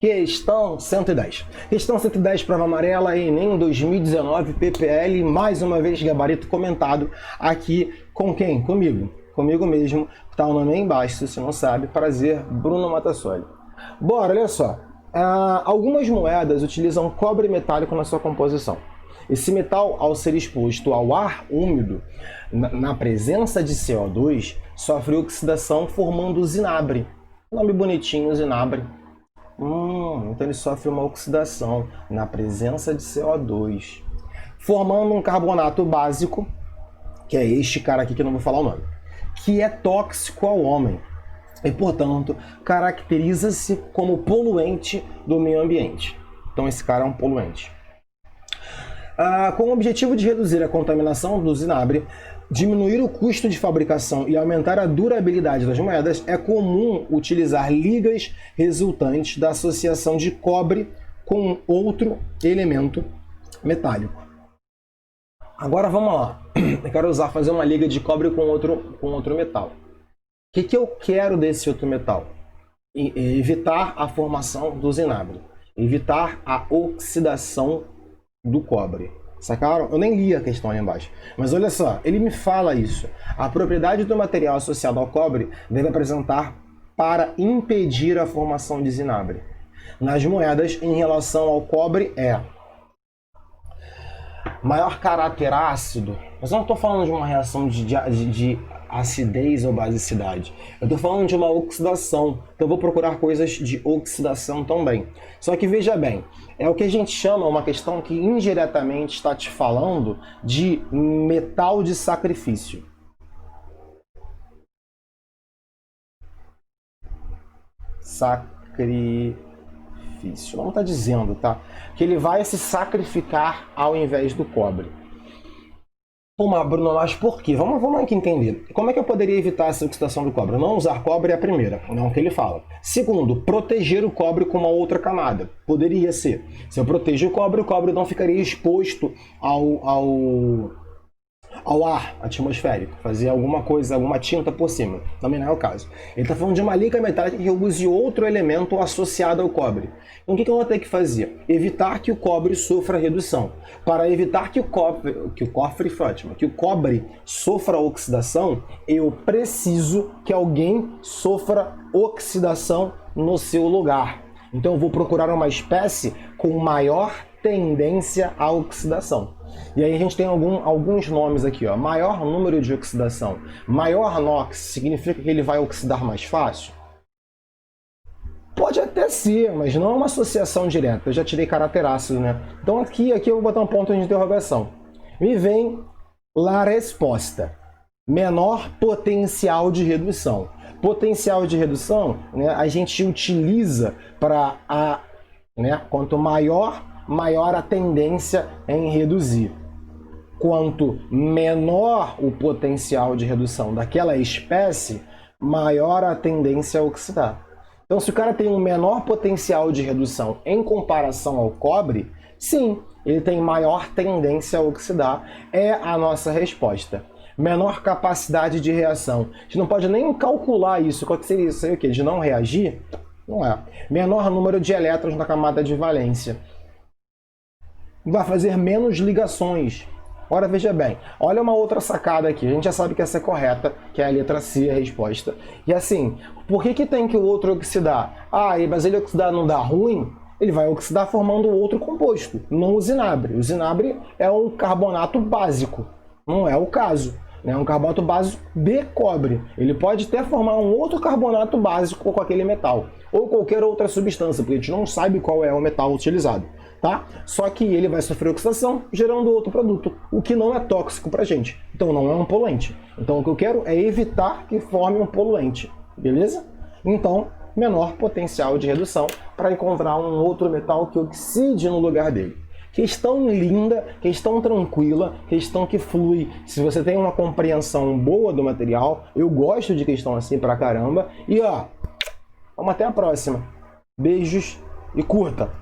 Questão 110. Questão 110, prova amarela, Enem 2019, PPL, mais uma vez gabarito comentado aqui com quem? Comigo. Comigo mesmo, tá o nome aí embaixo, se você não sabe. Prazer, Bruno Matassoli. Bora, olha só. Algumas moedas utilizam cobre metálico na sua composição. Esse metal, ao ser exposto ao ar úmido, na presença de CO2, sofre oxidação formando zinabre. Nome bonitinho, zinabre. Então ele sofre uma oxidação na presença de CO2, formando um carbonato básico, que é este cara aqui que eu não vou falar o nome, que é tóxico ao homem e, portanto, caracteriza-se como poluente do meio ambiente. Então esse cara é um poluente. Com o objetivo de reduzir a contaminação do zinabre, diminuir o custo de fabricação e aumentar a durabilidade das moedas, é comum utilizar ligas resultantes da associação de cobre com outro elemento metálico. Agora vamos lá. Eu quero fazer uma liga de cobre com outro metal. O que eu quero desse outro metal? Evitar a formação do zinabre. Evitar a oxidação do cobre. Sacaram? Eu nem li a questão ali embaixo. Mas olha só, ele me fala isso. A propriedade do material associado ao cobre deve apresentar para impedir a formação de zinabre. Nas moedas, em relação ao cobre, é maior caráter ácido. Mas eu não estou falando de uma reação de acidez ou basicidade. Eu estou falando de uma oxidação. Então eu vou procurar coisas de oxidação também. Só que veja bem, é o que a gente chama, uma questão que indiretamente está te falando de metal de sacrifício. Sacrifício. Não está dizendo, tá? Que ele vai se sacrificar ao invés do cobre. Bruno, mas por quê? Vamos aqui entender. Como é que eu poderia evitar essa oxidação do cobre? Não usar cobre é a primeira, não é o que ele fala. Segundo, proteger o cobre com uma outra camada. Poderia ser. Se eu protejo o cobre não ficaria exposto ao ar atmosférico, fazer alguma coisa, alguma tinta por cima. Também não é o caso. Ele está falando de uma liga metálica que use outro elemento associado ao cobre. Então o que eu vou ter que fazer? Evitar que o cobre sofra redução. Para evitar que o cobre sofra oxidação, eu preciso que alguém sofra oxidação no seu lugar. Então eu vou procurar uma espécie com maior tendência à oxidação. E aí a gente tem alguns nomes aqui, ó. Maior número de oxidação. Maior NOx significa que ele vai oxidar mais fácil? Pode até ser, mas não é uma associação direta. Eu já tirei caráter ácido, né? Então aqui eu vou botar um ponto de interrogação. Me vem a resposta. Menor potencial de redução. Potencial de redução, né, a gente utiliza para quanto maior a tendência em reduzir. Quanto menor o potencial de redução daquela espécie, maior a tendência a oxidar. Então, se o cara tem um menor potencial de redução em comparação ao cobre, sim, ele tem maior tendência a oxidar. É a nossa resposta. Menor capacidade de reação. A gente não pode nem calcular isso. Qual que seria isso aí? O quê? De não reagir? Não é. Menor número de elétrons na camada de valência. Vai fazer menos ligações. Ora, veja bem, olha uma outra sacada aqui. A gente já sabe que essa é correta, que é a letra C, a resposta. E assim, por que tem que o outro oxidar? Mas ele oxidar não dá ruim? Ele vai oxidar formando outro composto, não o zinabre. O zinabre é um carbonato básico, não é o caso. É um carbonato básico de cobre. Ele pode até formar um outro carbonato básico com aquele metal, ou qualquer outra substância, porque a gente não sabe qual é o metal utilizado. Tá? Só que ele vai sofrer oxidação, gerando outro produto, o que não é tóxico pra gente. Então não é um poluente. Então o que eu quero é evitar que forme um poluente, beleza? Então, menor potencial de redução para encontrar um outro metal que oxide no lugar dele. Questão linda, questão tranquila, questão que flui. Se você tem uma compreensão boa do material, eu gosto de questão assim pra caramba. E vamos até a próxima. Beijos e curta!